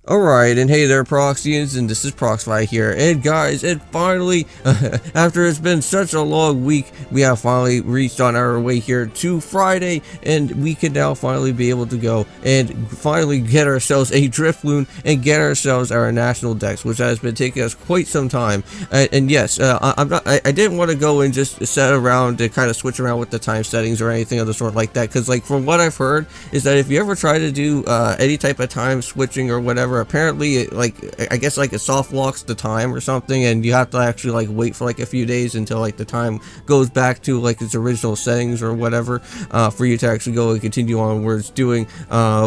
Alright, and hey there Proxyians, and this is Proxify here, and guys, and finally, after it's been such a long week, we have finally reached on our way here to Friday, and we can now finally be able to go and finally get ourselves a Drifloon and get ourselves our National Dex, which has been taking us quite some time. And yes, I didn't want to go and just set around to kind of switch around with the time settings or anything of the sort like that, because like from what I've heard is that if you ever try to do any type of time switching or whatever, apparently I guess like it soft locks the time or something, and you have to actually like wait for like a few days until like the time goes back to like its original settings or whatever, for you to actually go and continue onwards doing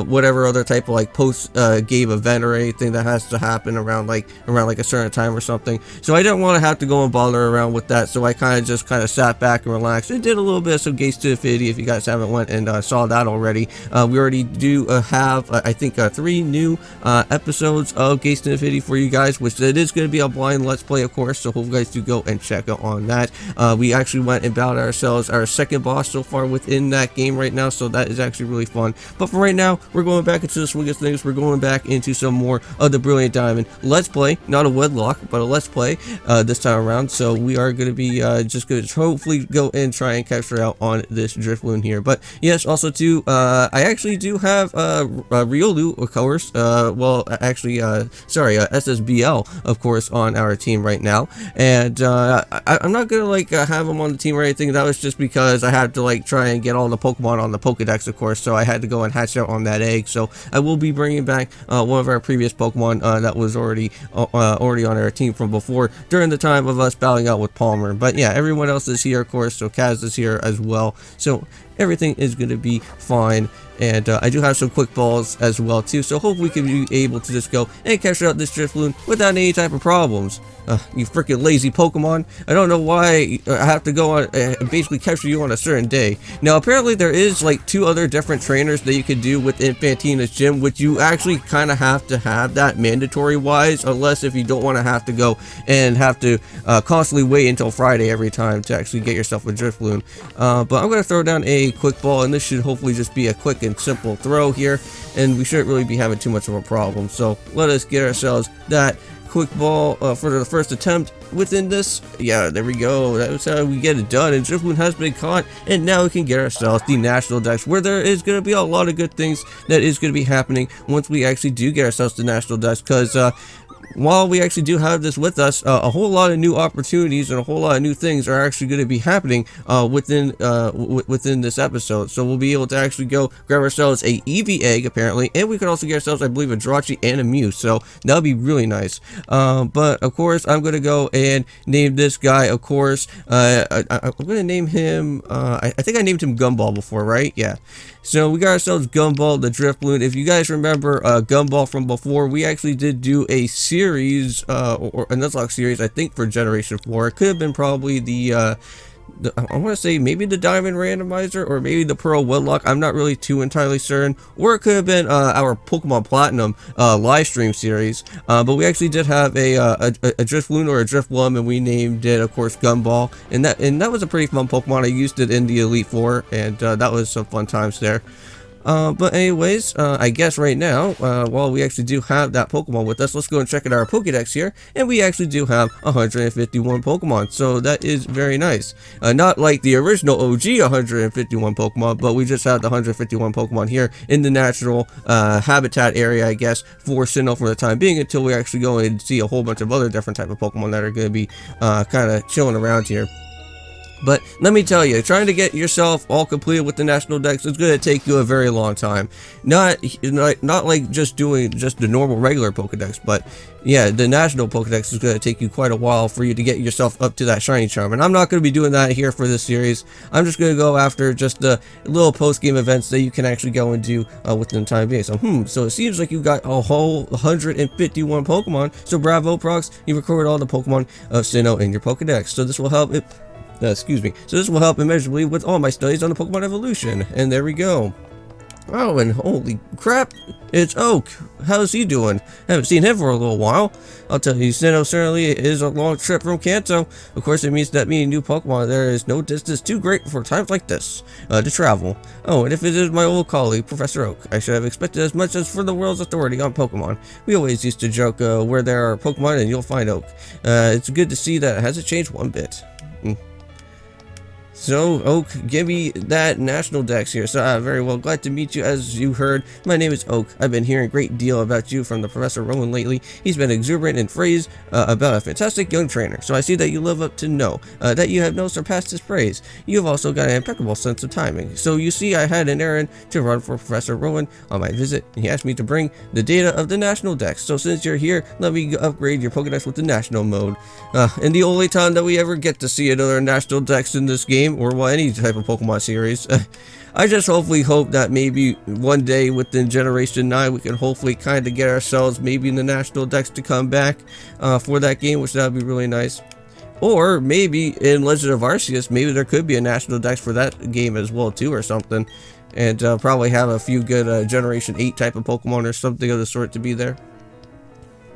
whatever other type of like post game event or anything that has to happen around like a certain time or something. So I didn't want to have to go and bother around with that, so I kind of sat back and relaxed and did a little bit of some Gates to Infinity. If you guys haven't went and saw that already, we already do have I think 3 new episodes of Gates to Infinity for you guys, which it is going to be a blind let's play, of course, so hope you guys do go and check out on that. We actually went and battled ourselves our second boss so far within that game right now, so that is actually really fun. But for right now, we're going back into the swing of things. We're going back into some more of the Brilliant Diamond let's play, not a Wedlocke, but a let's play this time around. So we are going to be just going to hopefully go and try and capture out on this Drifloon here. But yes, also too, I actually do have Riolu, of course, well actually SSBL, of course, on our team right now, and I'm not gonna like have him on the team or anything. That was just because I had to like try and get all the Pokemon on the Pokedex, of course, so I had to go and hatch out on that egg. So I will be bringing back one of our previous Pokemon that was already on our team from before during the time of us battling out with Palmer. But yeah, everyone else is here, of course, so Kaz is here as well, so everything is going to be fine. And I do have some quick balls as well too, so hopefully we can be able to just go and capture out this Drifloon without any type of problems. You freaking lazy Pokemon. I don't know why I have to go on and basically capture you on a certain day. Now apparently there is like 2 other different trainers that you can do within Fantina's gym, which you actually kind of have to have that mandatory wise, unless if you don't want to have to go and have to constantly wait until Friday every time to actually get yourself a Drifloon. But I'm going to throw down a quick ball, and this should hopefully just be a quick and simple throw here, and we shouldn't really be having too much of a problem. So let us get ourselves that quick ball for the first attempt within this. Yeah, there we go. That's how we get it done, and Drifloon has been caught, and now we can get ourselves the National Dex, where there is going to be a lot of good things that is going to be happening once we actually do get ourselves the National Dex, because while we actually do have this with us, a whole lot of new opportunities and a whole lot of new things are actually going to be happening within this episode. So we'll be able to actually go grab ourselves a Eevee egg, apparently, and we could also get ourselves, I believe, a Jirachi and a Mew. So that'll be really nice. But of course, I'm going to go and name this guy. Of course, I'm going to name him. I think I named him Gumball before, right? Yeah. So we got ourselves Gumball, the Drifloon. If you guys remember Gumball from before, we actually did do a series, or a Nuzlocke series, I think, for Generation 4. It could have been probably I want to say maybe the Diamond Randomizer, or maybe the Pearl Wedlocke. I'm not really too entirely certain. Or it could have been our Pokemon Platinum live stream series. But we actually did have a Drifloon or a Drifloon, and we named it, of course, Gumball. And that was a pretty fun Pokemon. I used it in the Elite Four, and that was some fun times there. But anyways, I guess right now, while we actually do have that Pokemon with us, let's go and check out our Pokedex here, and we actually do have 151 Pokemon, so that is very nice. Not like the original OG 151 Pokemon, but we just have the 151 Pokemon here in the natural habitat area, I guess, for Sinnoh for the time being, until we actually go and see a whole bunch of other different type of Pokemon that are going to be kind of chilling around here. But let me tell you, trying to get yourself all completed with the National Dex is going to take you a very long time. Not like just doing just the normal regular Pokedex, but yeah, the National Pokedex is going to take you quite a while for you to get yourself up to that Shiny Charm. And I'm not going to be doing that here for this series. I'm just going to go after just the little post-game events that you can actually go and do within the time being. So it seems like you got a whole 151 Pokemon. So bravo, Prox, you recorded all the Pokemon of Sinnoh in your Pokedex. So this will help it. So this will help immeasurably with all my studies on the Pokemon evolution. And there we go. Oh, and holy crap, it's Oak. How's he doing? Haven't seen him for a little while. I'll tell you, Sinnoh certainly is a long trip from Kanto. Of course, it means that meeting new Pokemon, there is no distance too great for times like this to travel. Oh, and if it is my old colleague, Professor Oak, I should have expected as much as for the world's authority on Pokemon. We always used to joke where there are Pokemon and you'll find Oak. It's good to see that it hasn't changed one bit. So, Oak, give me that National Dex here. So, very well, glad to meet you. As you heard, my name is Oak. I've been hearing a great deal about you from the Professor Rowan lately. He's been exuberant in praise about a fantastic young trainer. So, I see that you live up to know that you have no surpassed his praise. You've also got an impeccable sense of timing. So, you see, I had an errand to run for Professor Rowan on my visit. He asked me to bring the data of the National Dex. So, since you're here, let me upgrade your Pokedex with the National mode. And the only time that we ever get to see another National Dex in this game, or well, any type of Pokemon series. I just hopefully hope that maybe one day within Generation 9 we can hopefully kind of get ourselves maybe in the National Dex to come back for that game, which that would be really nice. Or maybe in Legend of Arceus, maybe there could be a National Dex for that game as well too, or something. And probably have a few good Generation 8 type of Pokemon or something of the sort to be there.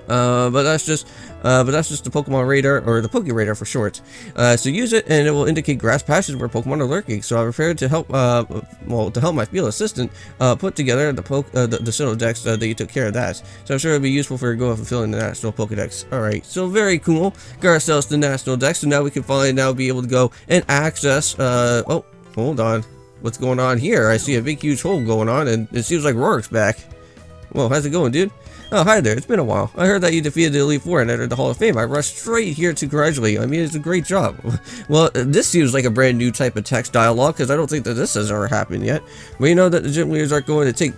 But that's just the Pokemon Radar, or the Poke Radar for short. So use it, and it will indicate grass patches where Pokemon are lurking. So I prepared to help, to help my field assistant put together the Sinnoh Dex that you took care of that. So I'm sure it'll be useful for your goal of fulfilling the National Pokedex. All right, so very cool. Got ourselves the National Dex, so now we can finally be able to go and access. Oh, hold on, what's going on here? I see a big huge hole going on, and it seems like Roark's back. Whoa, how's it going, dude? Oh, hi there. It's been a while. I heard that you defeated the Elite Four and entered the Hall of Fame. I rushed straight here to congratulate you. I mean, it's a great job. Well, this seems like a brand new type of text dialogue, because I don't think that this has ever happened yet. We know that the gym leaders aren't going to take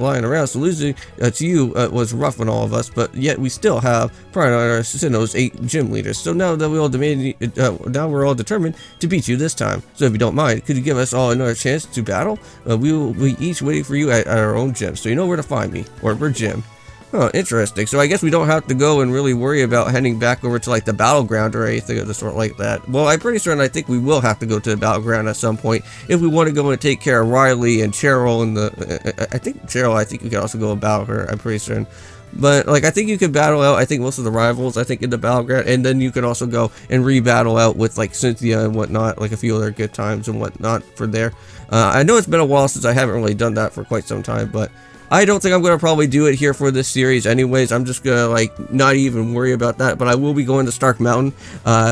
lying around, so losing to you was rough on all of us, but yet we still have pride on our Sinnoh's 8 gym leaders. So now that we're all determined to beat you this time. So if you don't mind, could you give us all another chance to battle? We will be each waiting for you at our own gym, so you know where to find me, or we're gym. Oh, interesting. So I guess we don't have to go and really worry about heading back over to like the battleground or anything of the sort like that. Well, I'm pretty certain I think we will have to go to the battleground at some point if we want to go and take care of Riley and Cheryl and I think we could also go and battle her, I'm pretty certain. But like I think you could battle out, I think most of the rivals, I think in the battleground, and then you could also go and re-battle out with like Cynthia and whatnot, like a few other good times and whatnot for there. I know it's been a while since I haven't really done that for quite some time, but I don't think I'm going to probably do it here for this series anyways. I'm just going to like not even worry about that, but I will be going to Stark Mountain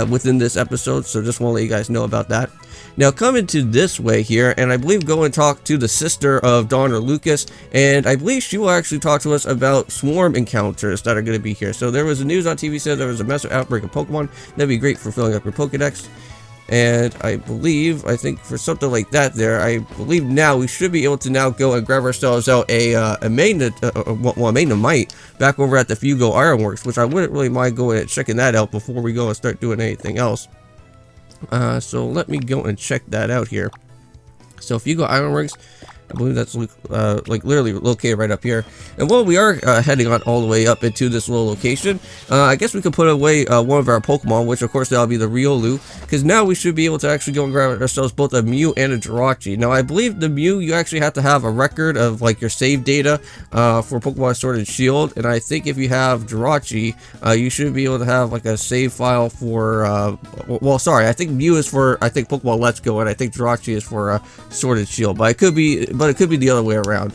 within this episode, so just want to let you guys know about that. Now coming to this way here, and I believe go and talk to the sister of Dawn or Lucas, and I believe she will actually talk to us about swarm encounters that are going to be here. So there was a news on TV said there was a massive outbreak of Pokemon. That'd be great for filling up your Pokedex. And I think for something like that there, I believe now we should be able to now go and grab ourselves out a Magnemite back over at the Fugo Ironworks, which I wouldn't really mind going and checking that out before we go and start doing anything else. So let me go and check that out here. So Fugo Ironworks, I believe that's like literally located right up here. And while we are heading on all the way up into this little location, I guess we could put away one of our Pokemon, which of course that'll be the Riolu, because now we should be able to actually go and grab ourselves both a Mew and a Jirachi. Now I believe the Mew, you actually have to have a record of like your save data for Pokemon Sword and Shield, and I think if you have Jirachi, you should be able to have like a save file for well, sorry, I think Mew is for Pokemon Let's Go, and I think Jirachi is for Sword and Shield, but it could be the other way around.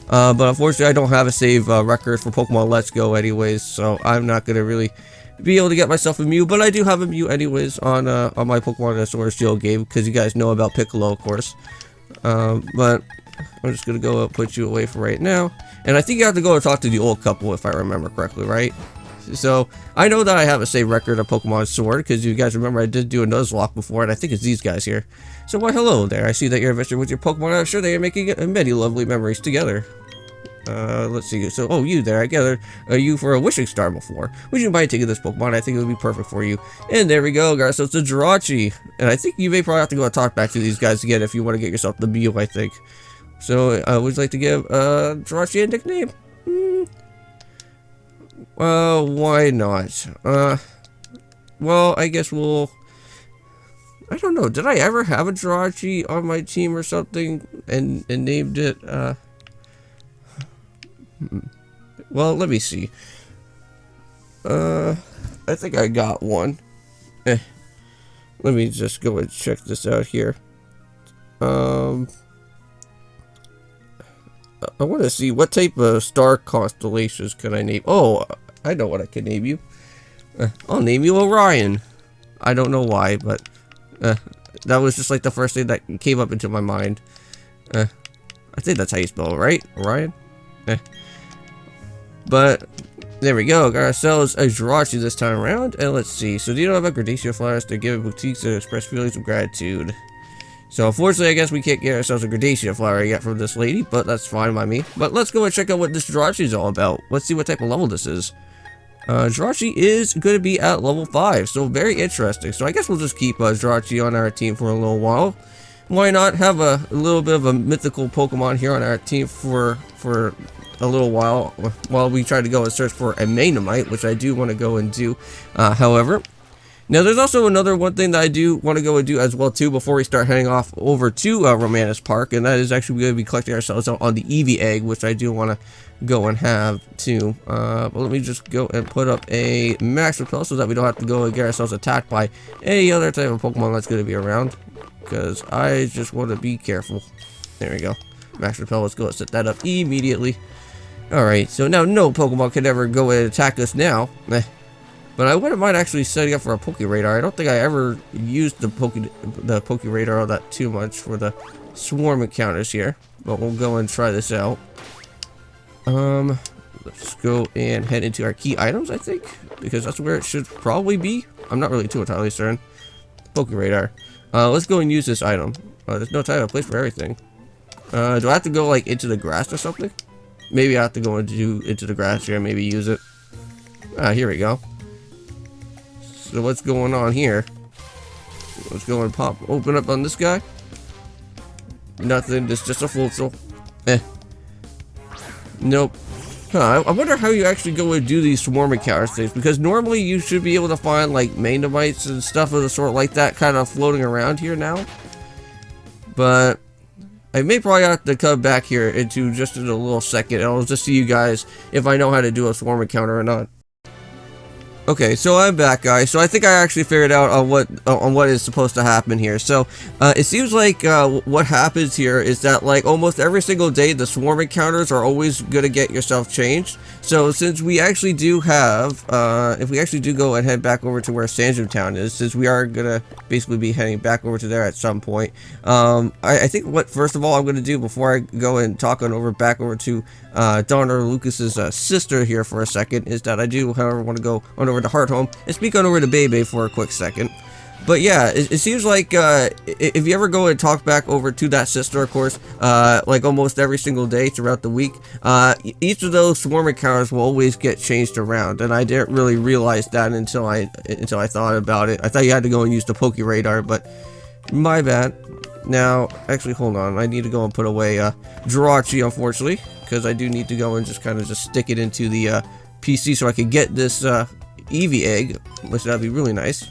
But unfortunately, I don't have a save record for Pokemon Let's Go anyways, so I'm not going to really be able to get myself a Mew, but I do have a Mew anyways on my Pokemon Sword and Shield game, because you guys know about Piccolo, of course. But I'm just going to go put you away for right now. And I think you have to go and talk to the old couple, if I remember correctly, right? So I know that I have a save record of Pokemon Sword, because you guys remember I did do a Nuzlocke before, and I think it's these guys here. So why hello there, I see that you're adventuring with your Pokemon. I'm sure they are making many lovely memories together. Let's see, so oh, you there, I gathered you for a wishing star before. Would you mind taking this Pokemon? I think it would be perfect for you. And there we go, guys, so it's a Jirachi. And I think you may probably have to go and talk back to these guys again if you want to get yourself the Mew, I think. So would you like to give Jirachi a nickname? Why not? Well, I guess I don't know, did I ever have a Jirachi on my team or something and named it, Well, let me see. I think I got one. Let me just go and check this out here. I want to see what type of star constellations can I name. Oh, I know what I can name you. I'll name you Orion. I don't know why, but that was just like the first thing that came up into my mind. I think that's how you spell it, right? Orion? But there we go. Got ourselves a Jirachi this time around. And let's see. So do you know about Gradation flowers to give boutiques to express feelings of gratitude? So unfortunately, I guess we can't get ourselves a Gradation flower yet from this lady, but that's fine by me. But let's go and check out what this Jirachi is all about. Let's see what type of level this is. Jirachi is going to be at level 5, so very interesting. So I guess we'll just keep Jirachi on our team for a little while. Why not have a little bit of a mythical Pokemon here on our team for a little while we try to go and search for a Magnemite, which I do want to go and do. However, now there's also another one thing that I do want to go and do as well too before we start heading off over to Romanus Park, and that is actually going to be collecting ourselves out on the Eevee egg, which I do want to go and have too. But let me just go and put up a Max Repel so that we don't have to go and get ourselves attacked by any other type of Pokemon that's going to be around, because I just want to be careful. There we go. Max Repel, let's go and set that up immediately. Alright, so now no Pokemon can ever go and attack us now. But I wouldn't mind actually setting up for a Pokeradar. I don't think I ever used the Pokeradar all that too much for the swarm encounters here. But we'll go and try this out. Let's go and head into our key items, I think, because that's where it should probably be. I'm not really too entirely certain. Pokeradar. Let's go and use this item. There's no time or place for everything. Do I have to go like into the grass or something? Maybe I have to go into the grass here and maybe use it. Here we go. So what's going on here? Let's go and open up on this guy. Nothing, it's just a Floatzel. Nope. I wonder how you actually go and do these swarm encounters things, because normally you should be able to find like Magnemites and stuff of the sort like that kind of floating around here now. But I may probably have to come back here into just in a little second, and I'll just see you guys if I know how to do a swarm encounter or not. Okay, so I'm back, guys. So I think I actually figured out on what is supposed to happen here. So it seems like what happens here is that like almost every single day the swarm encounters are always gonna get yourself changed. So since we actually do have, if we actually do go and head back over to where Sanju Town is, since we are gonna basically be heading back over to there at some point, I think what first of all I'm gonna do before I go and talk on back over to Donna Lucas's sister here for a second is that I do, however, want to go on over to Heart Home and speak on over to Bebe for a quick second. But yeah, it seems like if you ever go and talk back over to that sister, of course, like almost every single day throughout the week, each of those swarm encounters will always get changed around, and I didn't really realize that until I thought about it. I thought you had to go and use the Pokeradar, but my bad. Now, actually, hold on. I need to go and put away Jirachi, unfortunately, because I do need to go and just kind of just stick it into the PC so I can get this Eevee egg, which that'd be really nice.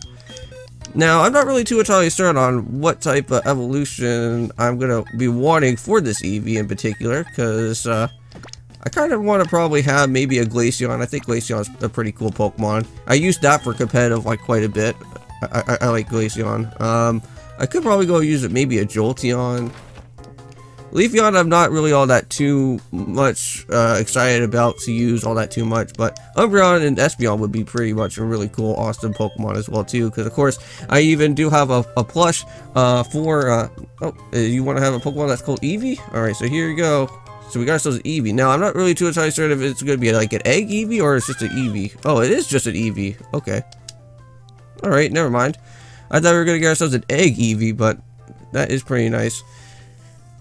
Now, I'm not really too entirely certain on what type of evolution I'm going to be wanting for this Eevee in particular, because I kind of want to probably have maybe a Glaceon. I think Glaceon's a pretty cool Pokemon. I used that for competitive like quite a bit. I like Glaceon. I could probably go use it, maybe a Jolteon. Leafeon I'm not really all that too much excited about to use all that too much, but Umbreon and Espeon would be pretty much a really cool, awesome Pokemon as well too, because of course I even do have a plush for, you want to have a Pokemon that's called Eevee? Alright, so here you go. So we got ourselves an Eevee. Now I'm not really too entirely certain if it's going to be like an egg Eevee or it's just an Eevee. Oh, it is just an Eevee. Okay. Alright, never mind. I thought we were going to get ourselves an egg Eevee, but that is pretty nice.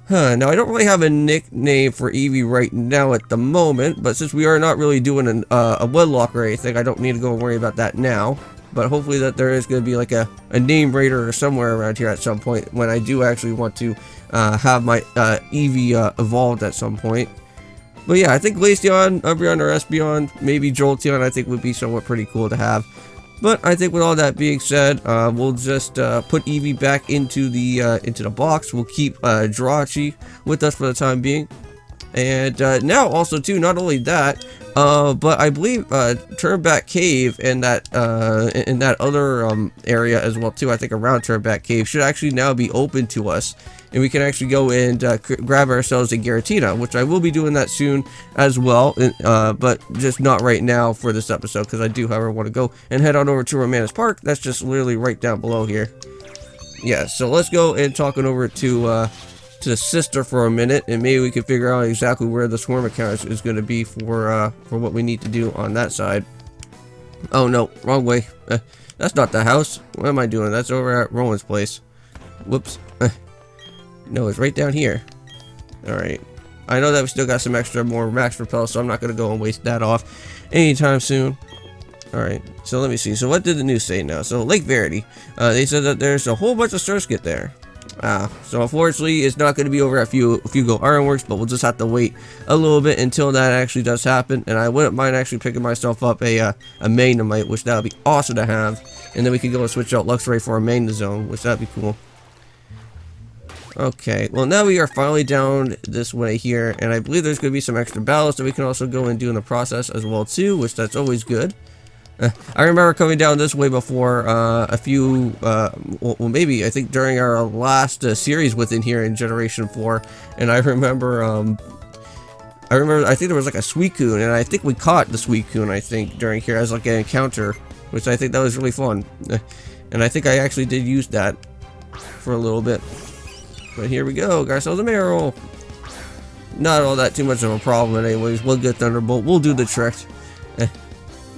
Now I don't really have a nickname for Eevee right now at the moment, but since we are not really doing a Wedlocke or anything, I don't need to go and worry about that now. But hopefully that there is going to be like a name raider or somewhere around here at some point when I do actually want to have my Eevee evolved at some point. But yeah, I think Glaceon, Umbreon, or Espeon, maybe Jolteon I think would be somewhat pretty cool to have. But I think with all that being said, we'll just put Eevee back into the box. We'll keep Jirachi with us for the time being. And now also too, not only that, but I believe Turnback Cave and that in that other area as well too, I think around Turnback Cave, should actually now be open to us, and we can actually go and grab ourselves a Giratina, which I will be doing that soon as well, but just not right now for this episode, because I do however want to go and head on over to Romanus Park. That's just literally right down below here. Yeah, so let's go and talk on over to the sister for a minute, and maybe we can figure out exactly where the swarm account is going to be for what we need to do on that side. Oh no, wrong way. That's not the house. What am I doing? That's over at Rowan's place. Whoops. No, it's right down here. Alright. I know that we still got some more max repel, so I'm not going to go and waste that off anytime soon. Alright, so let me see. So what did the news say now? So Lake Verity. They said that there's a whole bunch of Surskit there. So unfortunately it's not going to be over at Fugo Ironworks, but we'll just have to wait a little bit until that actually does happen. And I wouldn't mind actually picking myself up a Magnemite, which that would be awesome to have, and then we could go and switch out Luxray for a Magna Zone, which that'd be cool. Okay, well now we are finally down this way here, and I believe there's going to be some extra battles that we can also go and do in the process as well too, which that's always good. I remember coming down this way before a few, well maybe I think during our last series within here in Generation 4, and I remember I think there was like a Suicune, and I think we caught the Suicune, I think, during here as like an encounter, which I think that was really fun, and I think I actually did use that for a little bit. But here we go, got ourselves a Marill. Not all that too much of a problem anyways. We'll get Thunderbolt, we'll do the trick.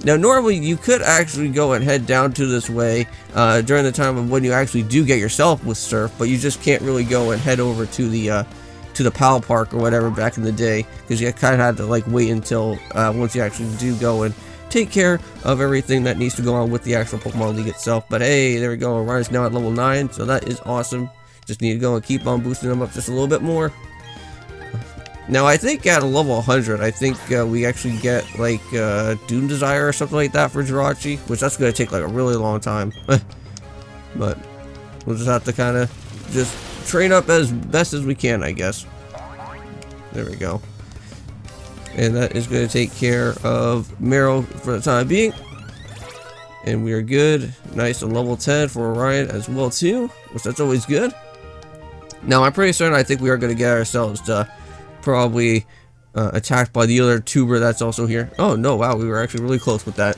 Now normally you could actually go and head down to this way during the time of when you actually do get yourself with Surf, but you just can't really go and head over to the PAL Park or whatever back in the day, because you kind of had to like wait until once you actually do go and take care of everything that needs to go on with the actual Pokemon League itself. But hey, there we go, Orion's now at level 9, so that is awesome. Just need to go and keep on boosting them up just a little bit more. Now I think at a level 100, I think we actually get like Doom Desire or something like that for Jirachi, which that's going to take like a really long time. But we'll just have to kind of just train up as best as we can, I guess. There we go. And that is going to take care of Marill for the time being. And we are good. Nice, and level 10 for Orion as well too, which that's always good. Now I'm pretty certain I think we are going to get ourselves to probably attacked by the other tuber that's also here. Oh no, wow, we were actually really close with that.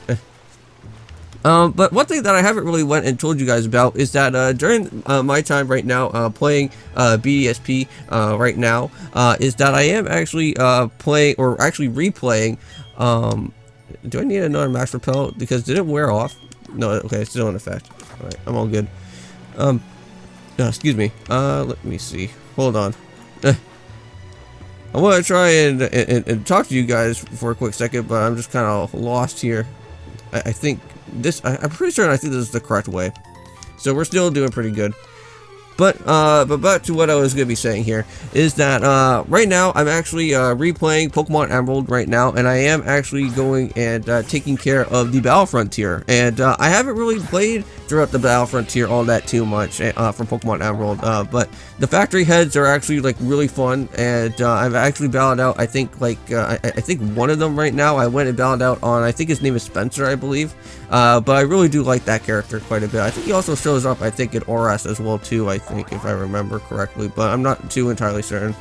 But one thing that I haven't really went and told you guys about is that during my time right now playing BDSP right now, is that I am actually playing, or actually replaying, do I need another max repel? Because did it wear off? No, okay, it's still in effect. Alright, I'm all good. Excuse me. Let me see. Hold on. I want to try and talk to you guys for a quick second, but I'm just kind of lost here. I think this, I'm pretty sure I think this is the correct way. So we're still doing pretty good. But back to what I was going to be saying here is that right now I'm actually replaying Pokemon Emerald right now, and I am actually going and taking care of the Battle Frontier. And I haven't really played throughout the Battle Frontier all that too much from Pokemon Emerald, but the factory heads are actually like really fun, and I've actually battled out, I think like I think one of them right now. I went and battled out on, I think his name is Spencer, I believe, but I really do like that character quite a bit. I think he also shows up, I think, in Oras as well too, I think, if I remember correctly, but I'm not too entirely certain.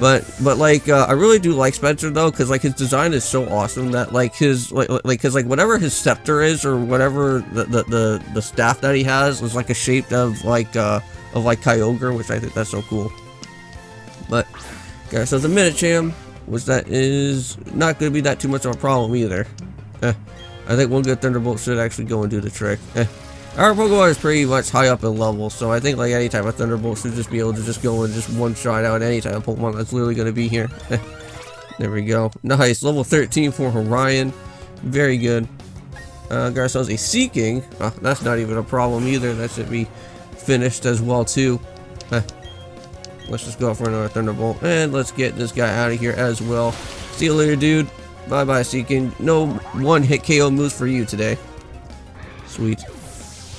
But like I really do like Spencer though, because like his design is so awesome that like his because like whatever his scepter is, or whatever the staff that he has is like a shape of like Kyogre, which I think that's so cool. But okay, so the Minicham, which that is not going to be that too much of a problem either. I think one good Thunderbolt should actually go and do the trick. Our Pokemon is pretty much high up in level, so I think like any type of Thunderbolt should just be able to just go and just one-shot out any type of Pokemon that's literally going to be here. There we go. Nice. Level 13 for Orion. Very good. Got ourselves a Seeking. That's not even a problem either. That should be finished as well too. Let's just go for another Thunderbolt, and let's get this guy out of here as well. See you later, dude. Bye-bye, Seeking. No one-hit KO moves for you today. Sweet.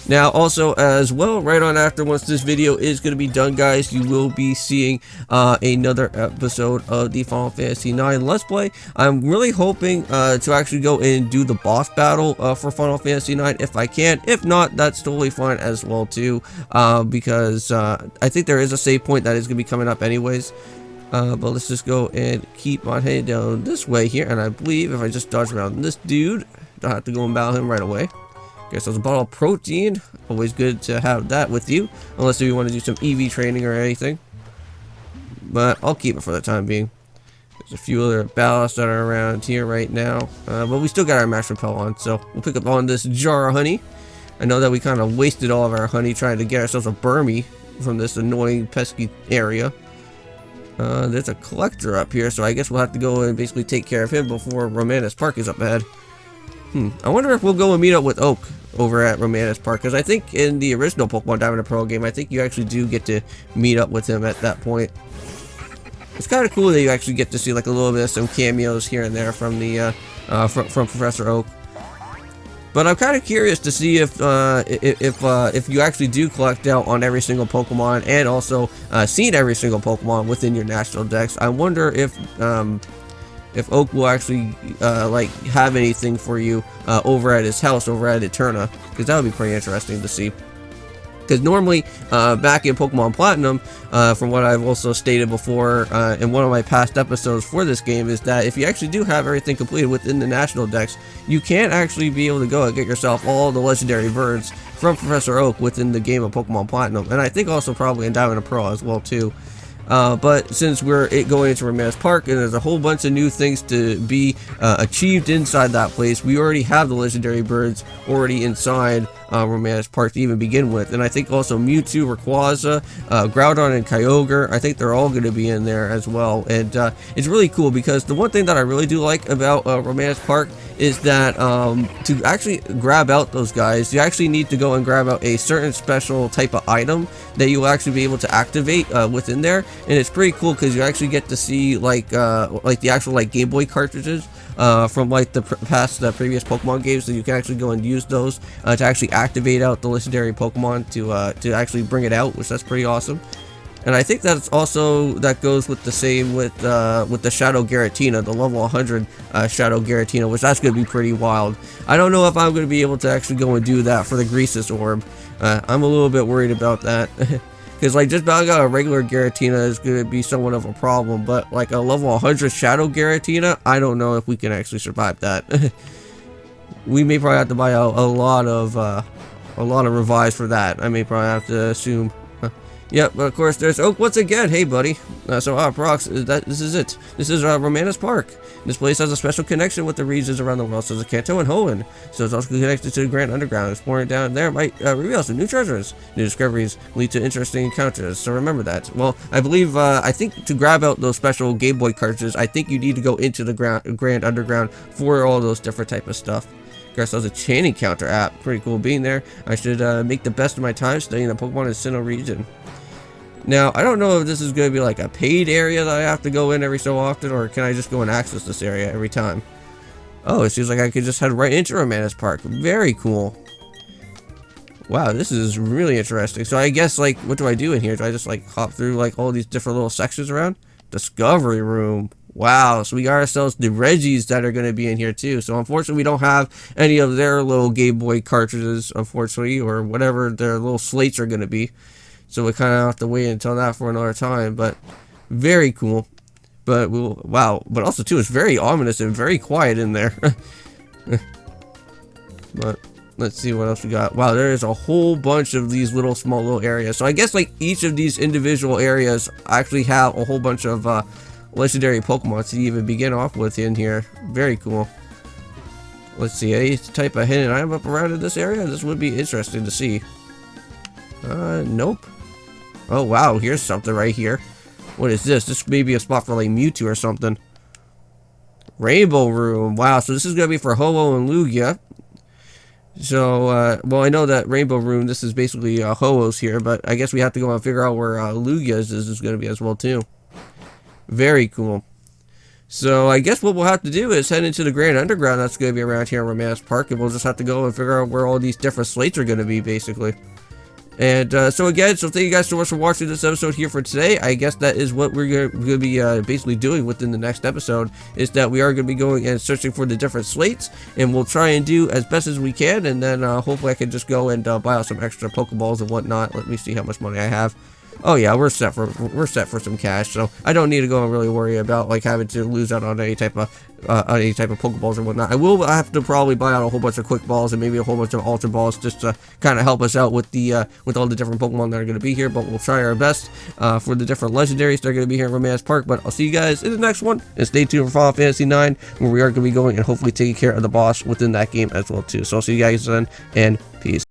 Now, also as well, right on after, once this video is going to be done, guys, you will be seeing another episode of the Final Fantasy IX Let's Play. I'm really hoping to actually go and do the boss battle for Final Fantasy IX if I can. If not, that's totally fine as well too, because I think there is a save point that is going to be coming up anyways. But let's just go and keep on heading down this way here, and I believe if I just dodge around this dude, don't have to go and battle him right away. Okay, so there's a bottle of protein. Always good to have that with you, unless you want to do some EV training or anything. But I'll keep it for the time being. There's a few other ballasts that are around here right now. But we still got our mash repel on, so we'll pick up on this jar of honey. I know that we kind of wasted all of our honey trying to get ourselves a Burmy from this annoying, pesky area. There's a collector up here, so I guess we'll have to go and basically take care of him before Romanus Park is up ahead. I wonder if we'll go and meet up with Oak over at Romanus Park, because I think in the original Pokemon Diamond and Pearl game, I think you actually do get to meet up with him at that point. It's kind of cool that you actually get to see like a little bit of some cameos here and there from the from Professor Oak. But I'm kind of curious to see if you actually do collect out on every single Pokemon and also seen every single Pokemon within your National Dex. I wonder if Oak will actually like have anything for you over at his house over at Eterna, because that would be pretty interesting to see. Because normally, back in Pokemon Platinum, from what I've also stated before in one of my past episodes for this game, is that if you actually do have everything completed within the National Dex, you can actually be able to go and get yourself all the legendary birds from Professor Oak within the game of Pokemon Platinum. And I think also probably in Diamond and Pearl as well too. But since we're going into Romanus Park and there's a whole bunch of new things to be achieved inside that place, we already have the legendary birds already inside Romanus Park to even begin with. And I think also Mewtwo, Rayquaza, Groudon, and Kyogre, I think they're all going to be in there as well. And it's really cool because the one thing that I really do like about Romanus Park is that to actually grab out those guys, you actually need to go and grab out a certain special type of item that you'll actually be able to activate within there. And it's pretty cool because you actually get to see like the actual like Game Boy cartridges from like the previous Pokemon games, so you can actually go and use those to actually activate out the legendary Pokemon to actually bring it out, which that's pretty awesome. And I think that's also, that goes with the same with the Shadow Giratina, the level 100 Shadow Giratina, which that's going to be pretty wild. I don't know if I'm going to be able to actually go and do that for the Greasus Orb. I'm a little bit worried about that. Because like just battling out a regular Giratina is going to be somewhat of a problem, but like a level 100 Shadow Giratina, I don't know if we can actually survive that. We may probably have to buy a lot of revives for that. I may probably have to assume. Yep, but of course there's Oak once again. Hey, buddy. Prox, this is it. This is Romanus Park. This place has a special connection with the regions around the world, such as Kanto and Hoenn. So it's also connected to the Grand Underground. Exploring down there might reveal some new treasures. New discoveries lead to interesting encounters, so remember that. Well, I believe, I think to grab out those special Game Boy cartridges, I think you need to go into the Grand Underground for all those different type of stuff. Got ourselves a chain encounter app. Pretty cool being there. I should make the best of my time studying the Pokemon in the Sinnoh region. Now, I don't know if this is going to be like a paid area that I have to go in every so often, or can I just go and access this area every time? Oh, it seems like I could just head right into Romanus Park. Very cool. Wow, this is really interesting. So I guess, like, what do I do in here? Do I just, like, hop through, like, all these different little sections around? Discovery room. Wow, so we got ourselves the Reggies that are going to be in here too. So unfortunately we don't have any of their little Game Boy cartridges, unfortunately, or whatever their little slates are going to be. So we kind of have to wait until that for another time, but very cool. But wow, but also too, it's very ominous and very quiet in there. But let's see what else we got. Wow, there is a whole bunch of these small little areas. So I guess like each of these individual areas actually have a whole bunch of legendary Pokemon to even begin off with in here. Very cool. Let's see, any type of hidden item up around in this area? This would be interesting to see. Nope. Oh wow, here's something right here. What is this? This may be a spot for like Mewtwo or something. Rainbow Room. Wow, so this is going to be for Ho-Oh and Lugia. So, well, I know that Rainbow Room, this is basically Ho-Oh's here, but I guess we have to go and figure out where Lugia's is going to be as well too. Very cool. So I guess what we'll have to do is head into the Grand Underground that's going to be around here in Romance Park, and we'll just have to go and figure out where all these different slates are going to be, basically. And so again, so thank you guys so much for watching this episode here for today. I guess that is what we're going to be basically doing within the next episode, is that we are going to be going and searching for the different slates, and we'll try and do as best as we can, and then hopefully I can just go and buy out some extra Pokeballs and whatnot. Let me see how much money I have. Oh yeah, we're set for some cash, so I don't need to go and really worry about like having to lose out on any type of Pokeballs or whatnot. I will have to probably buy out a whole bunch of Quick Balls and maybe a whole bunch of Ultra Balls just to kind of help us out with the with all the different Pokemon that are going to be here. But we'll try our best for the different legendaries that are going to be here in Romance Park. But I'll see you guys in the next one, and stay tuned for Final Fantasy IX, where we are going to be going and hopefully taking care of the boss within that game as well too. So I'll see you guys then, and peace.